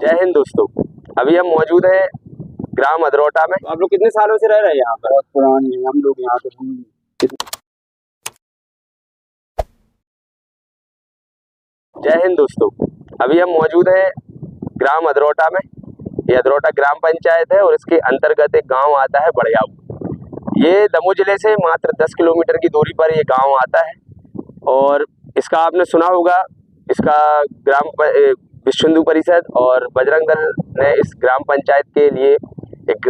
जय हिंद दोस्तों। अभी हम मौजूद हैं ग्राम अदरौटा में। आप लोग कितने सालों से रह रहे हैं यहाँ पर? बहुत पुरानी है, हम लोग यहाँ पे। जय हिंद दोस्तों। अभी हम मौजूद हैं ग्राम अदरौटा में। ये अदरौटा ग्राम पंचायत है और इसके अंतर्गत एक गांव आता है बड़ियाऊ। ये दमोह जिले से मात्र 10 किलोमीटर की दूरी पर ये गांव आता है और इसका आपने सुना होगा, इसका विश्व हिंदू परिषद और बजरंग दल ने इस ग्राम पंचायत के लिए एक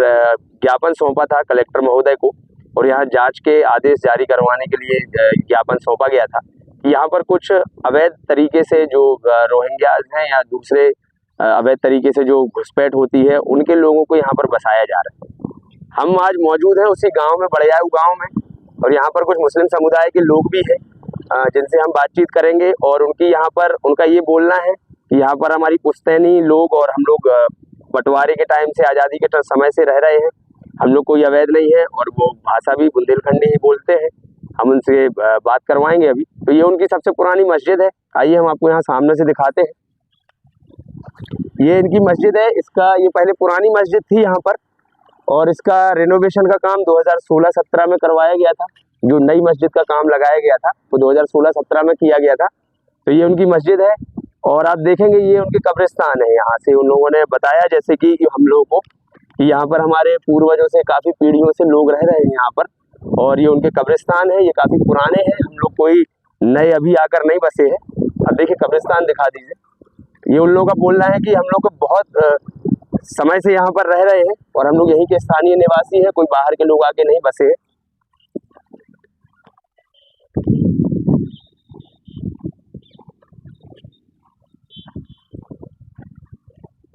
ज्ञापन सौंपा था कलेक्टर महोदय को, और यहाँ जांच के आदेश जारी करवाने के लिए ज्ञापन सौंपा गया था कि यहाँ पर कुछ अवैध तरीके से जो रोहिंग्याज हैं या दूसरे अवैध तरीके से जो घुसपैठ होती है उनके लोगों को यहाँ पर बसाया जा रहा है। हम आज मौजूद हैं उसी गांव में, बड़ियाऊ गांव में, और यहाँ पर कुछ मुस्लिम समुदाय के लोग भी हैं जिनसे हम बातचीत करेंगे। और उनका ये बोलना है कि यहाँ पर हमारी पुश्तैनी लोग और हम लोग बंटवारे के टाइम से, आज़ादी के समय से रह रहे हैं। हम लोग कोई अवैध नहीं है और वो भाषा भी बुंदेलखंडी ही बोलते हैं। हम उनसे बात करवाएंगे अभी। तो ये उनकी सबसे पुरानी मस्जिद है। आइए हम आपको यहाँ सामने से दिखाते हैं। ये इनकी मस्जिद है। ये पहले पुरानी मस्जिद थी यहाँ पर, और इसका रेनोवेशन का काम 2016-17 में करवाया गया था। जो नई मस्जिद का काम लगाया गया था वो 2016-17 में किया गया था। तो ये उनकी मस्जिद है और आप देखेंगे ये उनके कब्रिस्तान है। यहाँ से उन लोगों ने बताया, जैसे कि हम लोगों को, कि यहाँ पर हमारे पूर्वजों से काफ़ी पीढ़ियों से लोग रह रहे हैं यहाँ पर, और ये उनके कब्रिस्तान है। ये काफ़ी पुराने हैं, हम लोग कोई नए अभी आकर नहीं बसे हैं। अब देखिए कब्रिस्तान दिखा दीजिए। ये उन लोगों का बोलना है कि हम लोग को बहुत समय से यहाँ पर रह रहे हैं और हम लोग यहीं के स्थानीय निवासी हैं, कोई बाहर के लोग आके नहीं बसे हैं।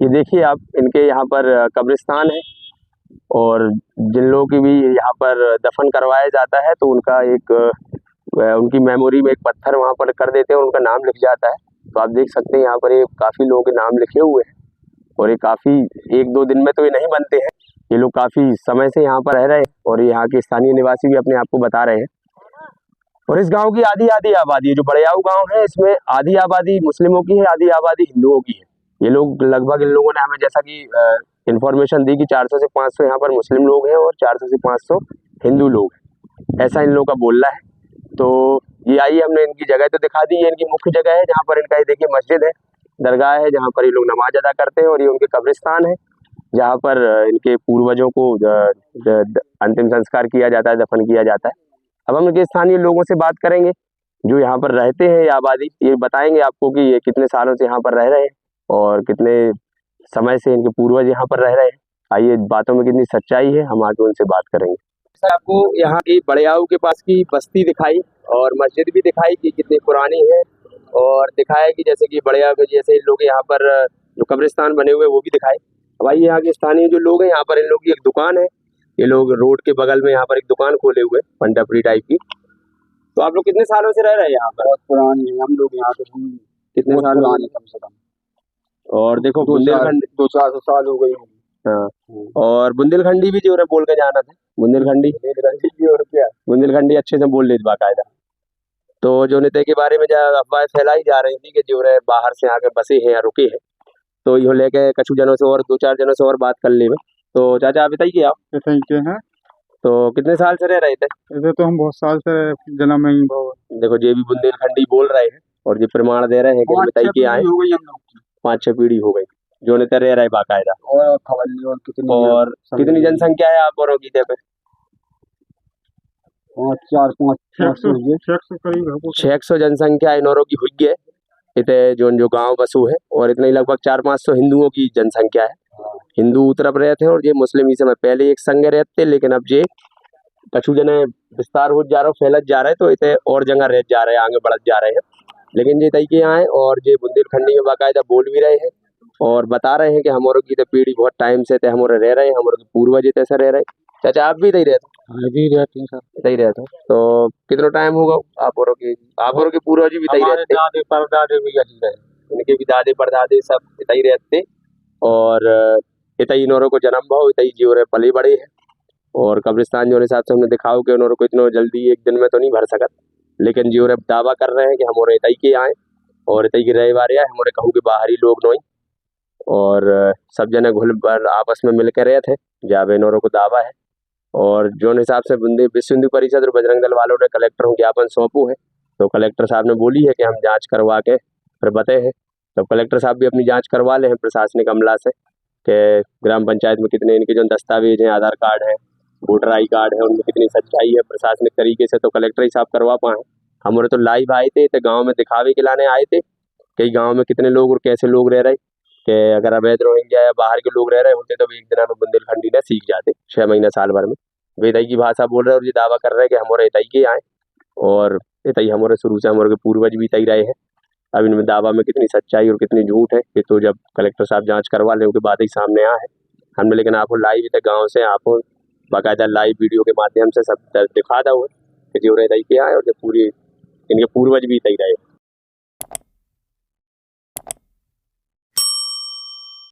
ये देखिए आप, इनके यहाँ पर कब्रिस्तान है, और जिन लोगों की भी यहाँ पर दफन करवाया जाता है तो उनकी मेमोरी में एक पत्थर वहाँ पर कर देते हैं, उनका नाम लिख जाता है। तो आप देख सकते हैं यहाँ पर ये काफ़ी लोगों के नाम लिखे हुए हैं, और ये काफ़ी 1-2 दिन में तो ये नहीं बनते हैं। ये लोग काफ़ी समय से यहाँ पर रह रहे हैं और यहाँ के स्थानीय निवासी भी अपने आप को बता रहे हैं। और इस गांव की आधी आबादी है, जो बड़ियाऊ गांव है, इसमें आधी आबादी मुस्लिमों की है, आधी आबादी हिंदुओं की है। ये लोग लगभग, इन लोगों ने हमें जैसा कि इन्फॉर्मेशन दी कि 400 से 500 यहाँ पर मुस्लिम लोग हैं और 400 से 500 हिंदू लोग हैं, ऐसा इन लोगों का बोलना है। तो ये आइए, हमने इनकी जगह तो दिखा दी। ये इनकी मुख्य जगह है जहाँ पर इनका, ये देखिए, मस्जिद है, दरगाह है, जहाँ पर ये लोग नमाज अदा करते हैं, और ये उनके कब्रिस्तान है जहाँ पर इनके पूर्वजों को अंतिम संस्कार किया जाता है, दफन किया जाता है। अब हम इनके स्थानीय लोगों से बात करेंगे जो यहाँ पर रहते हैं, ये आबादी, ये बताएंगे आपको कि ये कितने सालों से यहाँ पर रह रहे हैं और कितने समय से इनके पूर्वज यहाँ पर रह रहे हैं। आइए, बातों में कितनी सच्चाई है, हम आगे उनसे बात करेंगे। आपको यहाँ की बड़ियाऊ के पास की बस्ती दिखाई और मस्जिद भी दिखाई कि कितनी पुरानी है, और दिखाया कि जैसे कि बड़ियाऊ में जैसे लोग यहाँ पर जो कब्रिस्तान बने हुए वो भी दिखाए। अब आइए, यहाँ के स्थानीय जो लोग हैं, यहाँ पर इन लोगों की एक दुकान है। ये लोग रोड के बगल में यहाँ पर एक दुकान खोले हुए, पंडापुरी टाइप की। तो आप लोग कितने सालों से रह रहे हैं यहाँ पर? बहुत पुरानी है, हम लोग यहाँ पे कितने साल पुरानी, कम से कम। और देखो, बुंदेलखंड 200-400 साल हो गई होगी। हाँ, और बुंदेलखंडी भी जो है बोल के जाना था। बुंदेलखंडी भी, और क्या, बुंदेलखंडी अच्छे से बोल लेते बाकायदा। तो जो नेता के बारे में अफवाहें फैलाई जा रही थी कि जो है बाहर से आके बसे हैं या रुके हैं, तो यो लेके कछु जनों से और 2-4 जनों से और बात कर ले। तो चाचा, आप बताइए, आप कैसे हैं? तो कितने साल से रह रहे थे? ऐसे तो हम बहुत साल से जन्म में ही। देखो, ये भी बुंदेलखंडी बोल रहे हैं और ये प्रमाण दे रहे हैं कि बताइए कि आए 5-6 पीढ़ी हो गई जो नेता रह रहे बाकायदा। और कितनी जनसंख्या है आप और गीते पे? 600 जनसंख्या इनोरों की हुई है इतने जो गांव बसु है, और इतने लगभग 400-500 हिंदुओं की जनसंख्या है। हिंदू तरफ रहते हैं और ये मुस्लिम ही समय पहले एक संग रहते, लेकिन अब ये कछु जने विस्तार हो जा रहा है, फैलत जा रहा है, तो इतने और जगह रह जा रहे हैं, आगे बढ़त जा रहे हैं। लेकिन ये तय के यहाँ है और ये बुंदेलखंडी में बाकायदा बोल भी रहे हैं और बता रहे हैं कि हमारे की तो पीढ़ी बहुत टाइम से थे, हमारे रह रहे हैं, हमारे पूर्वज ऐसे रह रहे हैं। चाचा, आप भी इधर रहते? भी रहते हैं सर, इधर रहते हैं। तो कितना टाइम होगा आप और के पूर्वज भी इधर रहते? दादे परदादे भी यही रहे, इनके भी दादे परदादे सब इधर रहते, और इतई इनोरों को जन्म भाव, इतई जो रहे पले बड़े हैं। और कब्रिस्तान जो हिसाब से हमने दिखाओ कि उन्होंने को इतना जल्दी एक दिन में तो नहीं भर सकत, लेकिन जो रे दावा कर रहे हैं कि हमारे इतई के आए और इतई के रहे बारे आए, हमारे कहूँ के बाहरी लोग नहीं। और सब जने घुल पर आपस में मिल के रहे थे, जहाँ इनों को दावा है। और जो हिसाब से विश्व हिंदू परिषद और बजरंग दल वालों ने कलेक्टर को ज्ञापन सौंपू है, तो कलेक्टर साहब ने बोली है कि हम जांच करवा के फिर बताए हैं। तो कलेक्टर साहब भी अपनी जांच करवा ले हैं प्रशासनिक अमला से कि ग्राम पंचायत में कितने इनके जो दस्तावेज हैं, आधार कार्ड है, वोटर आई कार्ड है, उनमें कितनी सच्चाई है प्रशासनिक तरीके से, तो कलेक्टर ही साहब करवा पाए। हमारे तो लाइव आए थे, तो गाँव में दिखावे के लाने आए थे कई गाँव में कितने लोग और कैसे लोग रह रहे, कि अगर अवैध रोहिंग्या या बाहर के लोग रह रहे होते तो भी एक दिन में बुंदेलखंडी ने सीख जाते 6 महीने साल भर में। वे इतई की भाषा बोल रहे हैं और ये दावा कर रहे हैं कि हमारे इतई के आए, और इतई हमारे शुरू से हमारे पूर्वज भी इतई रहे हैं। अब इनमें दावा में कितनी सच्चाई और कितनी झूठ है ये तो जब कलेक्टर साहब जांच करवा लें उनकी बात ही सामने आ है। हमने लेकिन आपको लाइव तक गाँव से आपको बाकायदा लाइव वीडियो के माध्यम से सब दिखा था हुआ कि जो रहे इतई के आए और जो पूरी इनके पूर्वज भी इतई रहे।